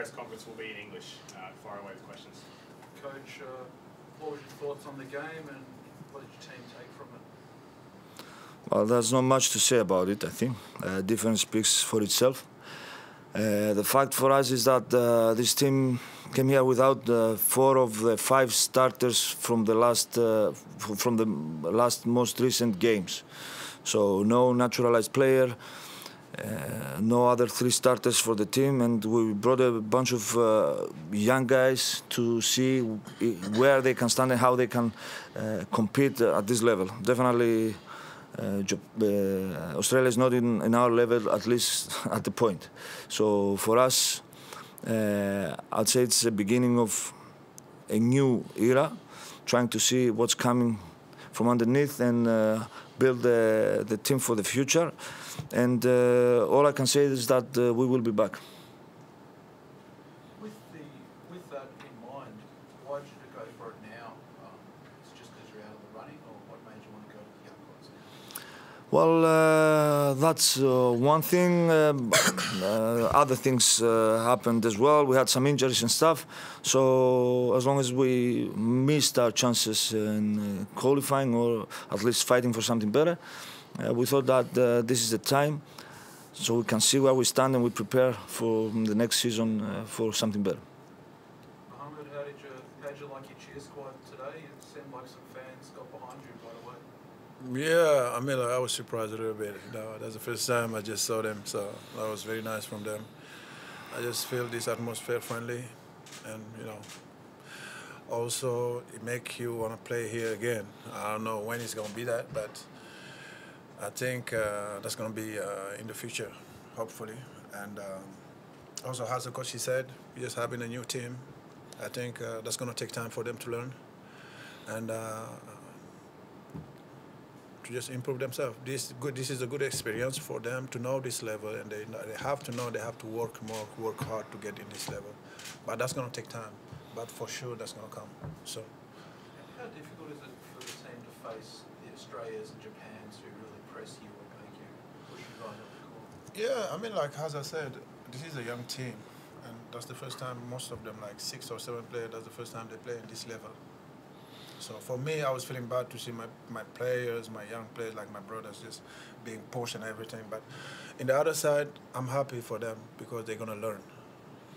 press conference will be in English. Fire away with questions. Coach, what were your thoughts on the game and what did your team take from it? Well, there's not much to say about it, I think. Difference speaks for itself. The fact for us is that this team came here without 4 of the 5 starters from the last most recent games. So no naturalized player, no other 3 starters for the team, and we brought a bunch of young guys to see where they can stand and how they can compete at this level. Definitely Australia is not in our level, at least at the point. So for us, I'd say it's the beginning of a new era, trying to see what's coming from underneath and build the team for the future. And all I can say is that we will be back. With that in mind, why did you go for it now? It's just because you're out of the running, or what made you want to go to the young guys now? Well, that's one thing. Other things happened as well. We had some injuries and stuff. So as long as we missed our chances in qualifying or at least fighting for something better, we thought that this is the time so we can see where we stand and we prepare for the next season for something better. Mohammed, how'd you like your cheer squad today? It seemed like some fans got behind you right away. Yeah, I mean, I was surprised a little bit. That's the first time I just saw them, so that was very nice from them. I just feel this atmosphere friendly, and also it makes you want to play here again. I don't know when it's going to be that, but I think that's going to be in the future, hopefully. And also, as the coach said, we're just having a new team. I think that's going to take time for them to learn and to just improve themselves. This is a good experience for them to know this level, and they have to know they have to work hard to get in this level. But that's going to take time. But for sure, that's going to come. So. How difficult is it for the team to face the Australians and Japans who really press you and make you push you right up the court? Yeah, I mean, like as I said, this is a young team, and that's the first time most of them, like 6 or 7 players, that's the first time they play at this level. So for me, I was feeling bad to see my players, my young players, like my brothers, just being pushed and everything. But in the other side, I'm happy for them because they're gonna learn.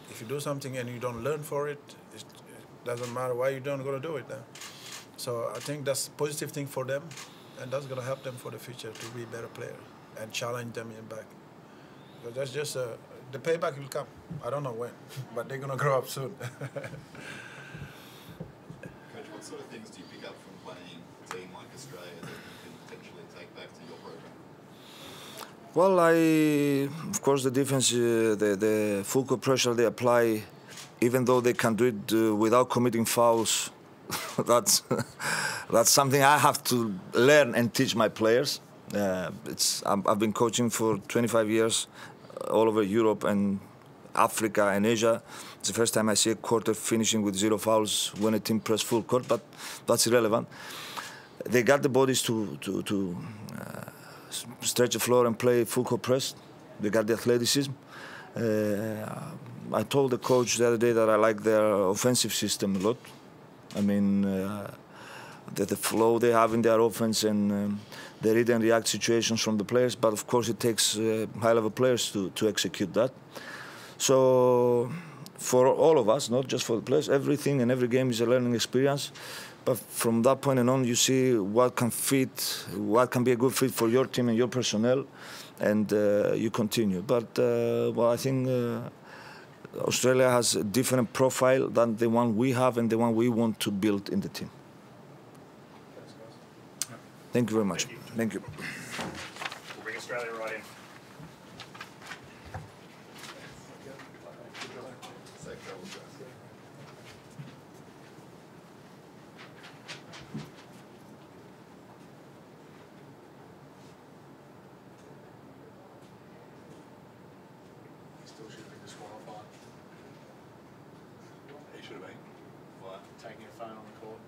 If you do something and you don't learn for it, it doesn't matter why you don't gonna do it then. So I think that's a positive thing for them, and that's gonna help them for the future to be a better player and challenge them in back. Because that's just the payback will come. I don't know when, but they're gonna grow up soon. Coach, what sort of things do you pick up from playing a team like Australia that you can potentially take back to your program? Well, of course, the defense, the full court pressure they apply, even though they can do it without committing fouls, that's something I have to learn and teach my players. I've been coaching for 25 years all over Europe and Africa and Asia. It's the first time I see a quarter finishing with 0 fouls when a team press full court, but that's irrelevant. They got the bodies to stretch the floor and play full court press. They got the athleticism. I told the coach the other day that I like their offensive system a lot. I mean, the flow they have in their offense and the read and react situations from the players, but of course it takes high-level players to execute that. So for all of us, not just for the players, everything and every game is a learning experience. But from that point on, you see what can be a good fit for your team and your personnel, and you continue. But well, I think Australia has a different profile than the one we have and the one we want to build in the team. Thank you very much. Thank you. We'll bring Australia right in. Still should have been disqualified. He should have been. Why? Taking a phone on the court.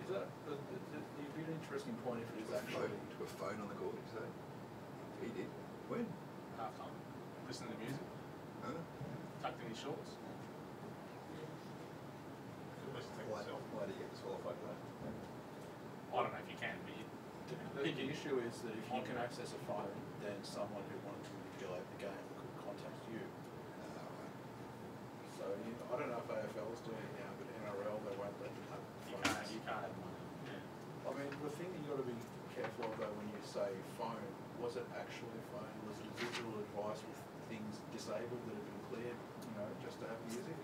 Is that it'd be an interesting point if it is actually To a phone on the court, you say? He did. When? Half time. Listening to music. Huh? Tucked in his shorts? Why do you get disqualified for that? I don't know if you can, but The issue is that if you can access a phone, then someone who wanted to manipulate the game could contact you. So I don't know if AFL is doing it now, but NRL they won't let them have phones. you can't have money. Yeah. I mean, the thing that you've got to be careful of though when you say phone, was it actually a phone? Was it a digital device with things disabled that have been cleared, you know, just to have music?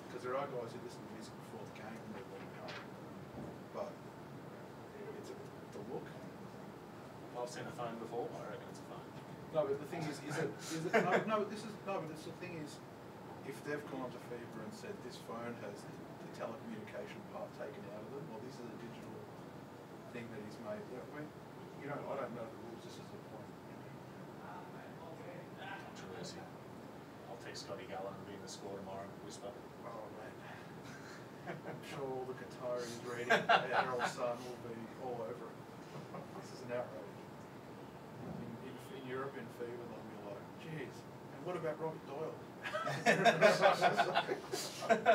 Because there are guys who listen to music before the game and they're warming up. But it's the look. I've seen a phone before. I reckon it's a phone. No, but the thing is it no, but the thing is, if they've gone to FIBA and said this phone has the telecommunication part taken out of them, or this is a digital thing that he's made, I don't know the rules, this is the point. Controversy. I'll text Scotty Gallen and be in the score tomorrow and whisper. Oh man. I'm sure all the Qataris reading Errol Sun will be all over it. This is an outrage. In Europe, in FIBA, they'll be like, geez, and what about Robert Doyle?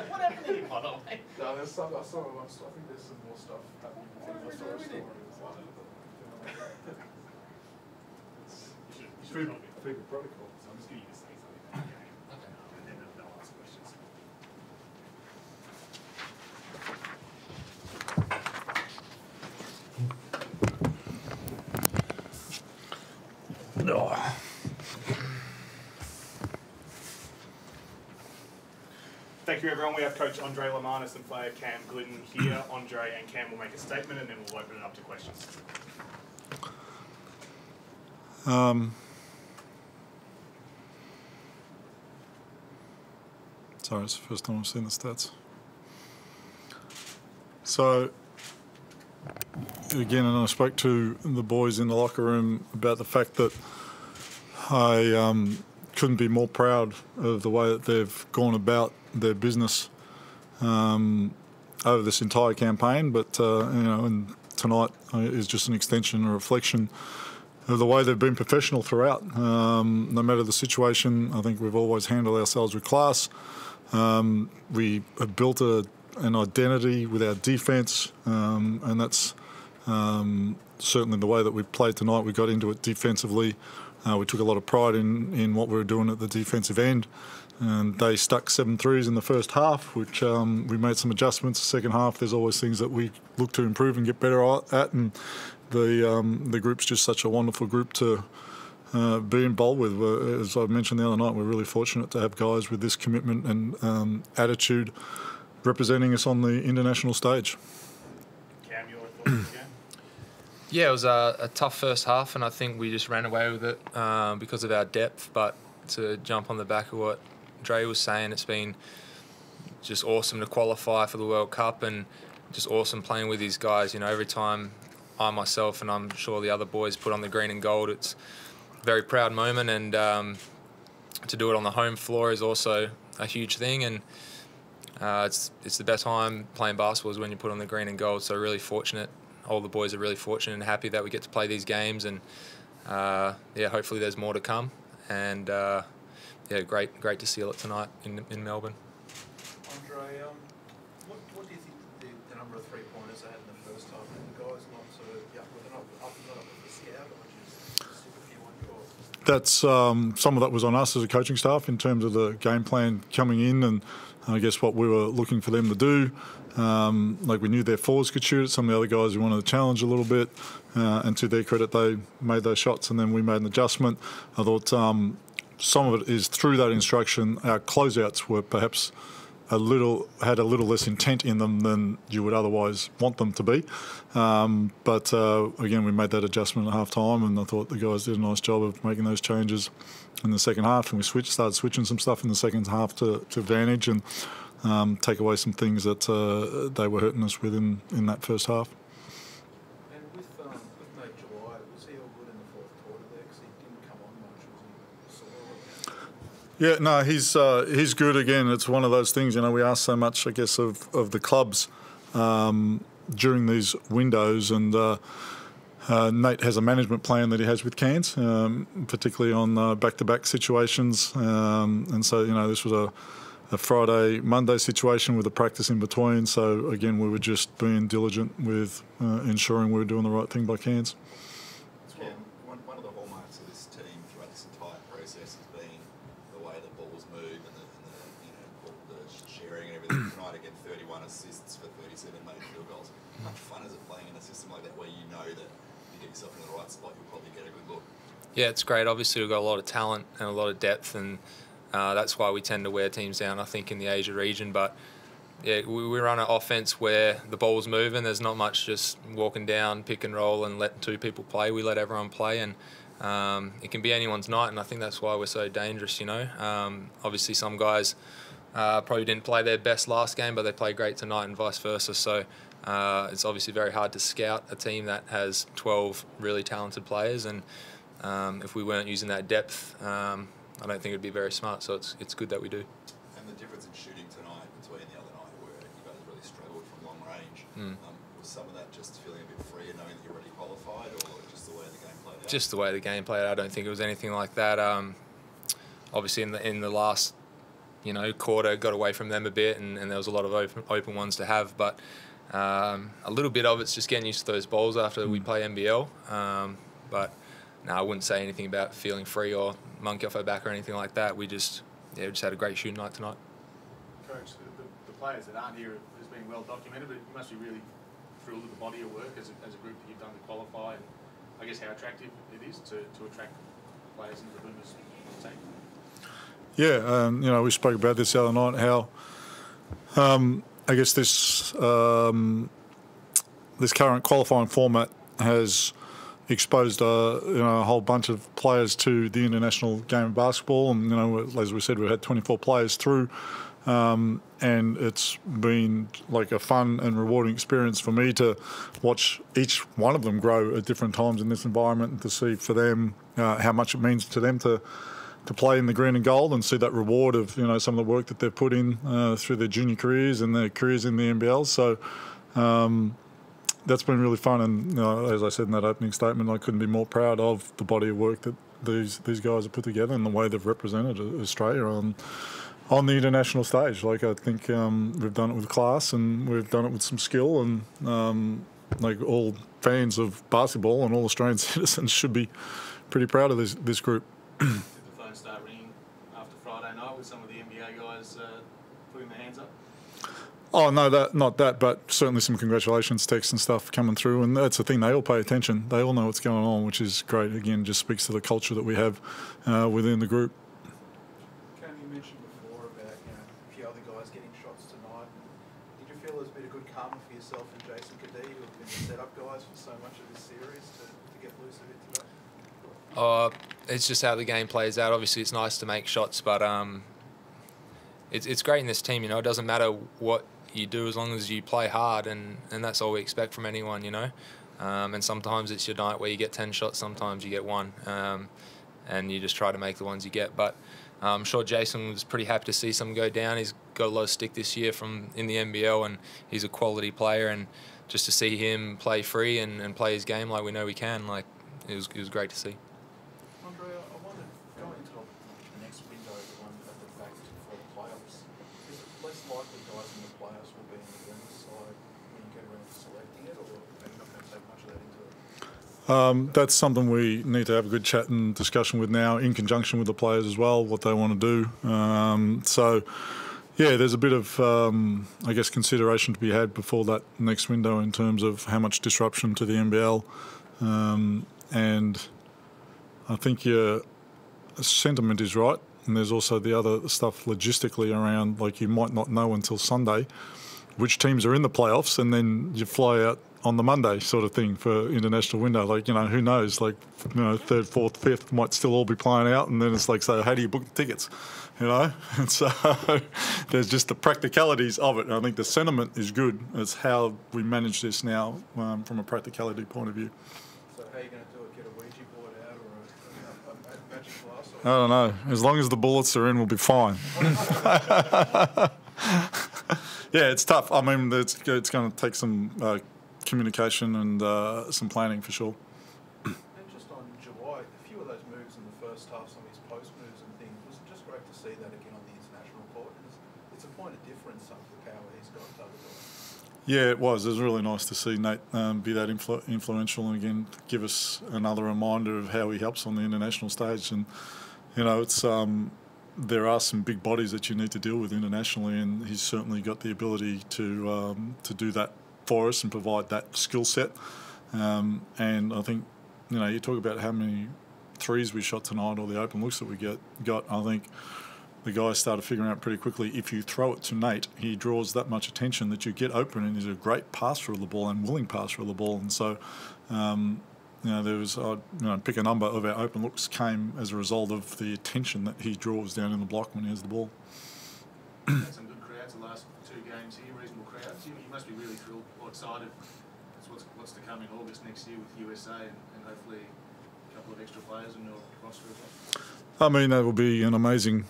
What happened to you, by the way? No, there's some, I think there's some more stuff happening. I saw a story. FIBA protocol. So I'm just going to say something. Okay. And then they'll ask questions. No. Thank you, everyone. We have Coach Andre Lamanis and player Cam Glidden here. Andre and Cam will make a statement and then we'll open it up to questions. Sorry, it's the first time I've seen the stats. So, again, and I spoke to the boys in the locker room about the fact that I couldn't be more proud of the way that they've gone about their business over this entire campaign. But and tonight is just an extension, a reflection of the way they've been professional throughout. No matter the situation, I think we've always handled ourselves with class. We have built an identity with our defence, and that's certainly the way that we played tonight. We got into it defensively. We took a lot of pride in what we were doing at the defensive end. And they stuck 7 threes in the first half, which we made some adjustments. The second half, there's always things that we look to improve and get better at. And the group's just such a wonderful group to be involved with. As I mentioned the other night, we're really fortunate to have guys with this commitment and attitude representing us on the international stage. Cam, your thoughts again? Yeah, it was a tough first half, and I think we just ran away with it because of our depth. But to jump on the back of what Dre was saying, it's been just awesome to qualify for the World Cup and just awesome playing with these guys. You know, every time I myself and I'm sure the other boys put on the green and gold, it's a very proud moment, and to do it on the home floor is also a huge thing. And it's the best time playing basketball is when you put on the green and gold. So really fortunate. All the boys are really fortunate and happy that we get to play these games, and hopefully there's more to come. And great to seal it tonight in Melbourne. Andre, what do you think the number of three-pointers they had in the first half? And the guys not sort of, they're not up with the scout, or just stick a few on your... That's some of that was on us as a coaching staff in terms of the game plan coming in, and I guess what we were looking for them to do. Like we knew their forwards could shoot it. Some of the other guys we wanted to challenge a little bit, and to their credit, they made those shots, and then we made an adjustment. I thought some of it is through that instruction. Our closeouts were perhaps had a little less intent in them than you would otherwise want them to be. But again, we made that adjustment at half time, and I thought the guys did a nice job of making those changes in the second half, and we started switching some stuff in the second half to advantage and take away some things that they were hurting us with in that first half. And with Nate July, was he all good in the fourth quarter there? Because he didn't come on much, was he? Yeah, no, he's good again. It's one of those things, we ask so much, I guess, of the clubs during these windows, and Nate has a management plan that he has with Cairns, particularly on back-to-back situations, and so this was a Friday-Monday situation with a practice in between. So again, we were just being diligent with ensuring we were doing the right thing by Cairns. Cam, one of the hallmarks of this team throughout this entire process has been the way the balls move and the sharing and everything. Tonight again, 31 assists for 37 made field goals. How much fun is it playing in a system like that where you know that if you get yourself in the right spot, you'll probably get a good look? Yeah, it's great. Obviously, we've got a lot of talent and a lot of depth, and that's why we tend to wear teams down, I think, in the Asia region. But yeah, we run an offense where the ball's moving. There's not much just walking down, pick and roll, and let two people play. We let everyone play, and it can be anyone's night, and I think that's why we're so dangerous, you know. Obviously, some guys probably didn't play their best last game, but they played great tonight, and vice versa. So it's obviously very hard to scout a team that has 12 really talented players, and if we weren't using that depth, I don't think it'd be very smart. So it's good that we do. And the difference in shooting tonight between the other night, where you guys really struggled from long range, was some of that just feeling a bit freer, knowing that you're already qualified, or just the way the game played out? Just the way the game played out. I don't think it was anything like that. Obviously, in the last quarter, got away from them a bit, and there was a lot of open ones to have, but a little bit of it's just getting used to those balls after we play NBL. But no, I wouldn't say anything about feeling free or monkey off our back or anything like that. We just had a great shooting night tonight. Coach, the players that aren't here has been well documented, but you must be really thrilled with the body of work as a group that you've done to qualify, and I guess how attractive it is to attract players into the Boomers team. Yeah, we spoke about this the other night, how I guess this current qualifying format has exposed a whole bunch of players to the international game of basketball, and as we said, we've had 24 players through, and it's been like a fun and rewarding experience for me to watch each one of them grow at different times in this environment, and to see for them how much it means to them to play in the green and gold, and see that reward of some of the work that they've put in through their junior careers and their careers in the NBL. So that's been really fun, and as I said in that opening statement, I couldn't be more proud of the body of work that these guys have put together and the way they've represented Australia on the international stage. Like, I think we've done it with class, and we've done it with some skill, and like all fans of basketball and all Australian citizens should be pretty proud of this group. Did the phone start ringing after Friday night with some of the NBA guys putting their hands up? Oh, no, not that, but certainly some congratulations texts and stuff coming through, and that's the thing, they all pay attention. They all know what's going on, which is great. Again, just speaks to the culture that we have within the group. Cam, you mentioned before about a few other guys getting shots tonight. Did you feel there's been a good karma for yourself and Jason Kadee, who have been the set-up guys for so much of this series, to get loose a bit today? It's just how the game plays out. Obviously, it's nice to make shots, but it's great in this team. It doesn't matter what you do as long as you play hard, and that's all we expect from anyone. And sometimes it's your night where you get 10 shots, sometimes you get one, and you just try to make the ones you get. But I'm sure Jason was pretty happy to see some go down. He's got a lot of stick this year in the NBL, and he's a quality player, and just to see him play free and play his game like we know he can, like it was great to see. Andrea, I wondered, going into the next window, the one at the back for the playoffs, is it less likely guys in the playoffs will be in the women's side when you get around to selecting it, or are you not going to take much of that into it? That's something we need to have a good chat and discussion with now, in conjunction with the players as well, what they want to do. Yeah, there's a bit of, I guess, consideration to be had before that next window in terms of how much disruption to the NBL. And I think your sentiment is right. And there's also the other stuff logistically around, like, you might not know until Sunday which teams are in the playoffs, and then you fly out on the Monday sort of thing for international window. Like, who knows? Like, third, fourth, fifth might still all be playing out, and then it's like, so how do you book the tickets? And so there's just the practicalities of it. And I think the sentiment is good. It's how we manage this now from a practicality point of view. So how are you going to do it? Get a Ouija board out, or a magic glass? I don't know. As long as the bullets are in, we'll be fine. Yeah, it's tough. I mean, it's going to take some communication and some planning for sure. And just on Jawai, a few of those moves in the first half, some of his post moves and things, was it just great to see that again on the international court? point of difference, some of the power he's got to other guys. Yeah, it was. It was really nice to see Nate be that influential and again give us another reminder of how he helps on the international stage. And you know, it's there are some big bodies that you need to deal with internationally, and he's certainly got the ability to do that for us and provide that skill set. And I think, you know, you talk about how many threes we shot tonight or the open looks that we got. I think the guys started figuring out pretty quickly, if you throw it to Nate, he draws that much attention that you get open, and he's a great passer of the ball and willing passer of the ball. And so, you know, there was, pick a number of our open looks came as a result of the attention that he draws down in the block when he has the ball. Had some good crowds the last 2 games here, reasonable crowds. You must be really thrilled or excited. That's what's to come in August next year with USA and hopefully a couple of extra players in your roster as well. I mean, that will be an amazing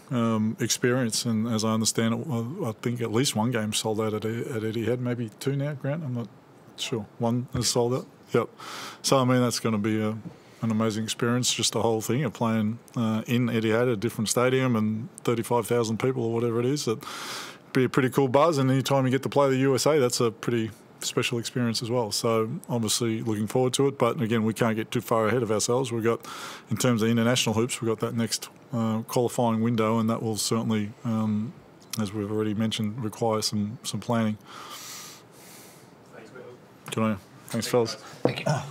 experience, and as I understand it, I think at least one game sold out at Etihad, maybe 2 now, Grant? I'm not sure. 1 is sold out? Yep. So, I mean, that's going to be an amazing experience, just the whole thing of playing in Etihad, a different stadium, and 35,000 people or whatever it is. It'd be a pretty cool buzz, and any time you get to play the USA, that's a pretty special experience as well. So obviously looking forward to it, but again, we can't get too far ahead of ourselves. We've got, in terms of international hoops, we've got that next qualifying window, and that will certainly, as we've already mentioned, require some planning. Thanks, Bill. Good on you. Thanks, fellas. Thank you. Thanks,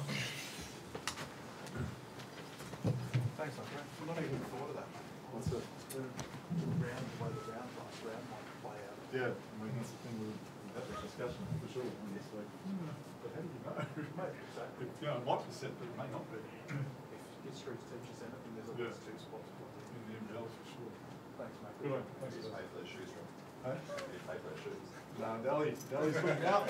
Andre. I'm not even thought of that, mate. What's that? The round, the way the round might play out. Yeah, I mean, that's the thing we've had the discussion for sure. But how do you know? Maybe exactly. You know, it might be set, but it may not be. If history teaches anything, there's always 2 spots. In the MBL for sure. Thanks, mate. Good on you. Thanks, Just guys. pay for those shoes, right? Hey? You pay for those shoes. No, Delhi's looking out.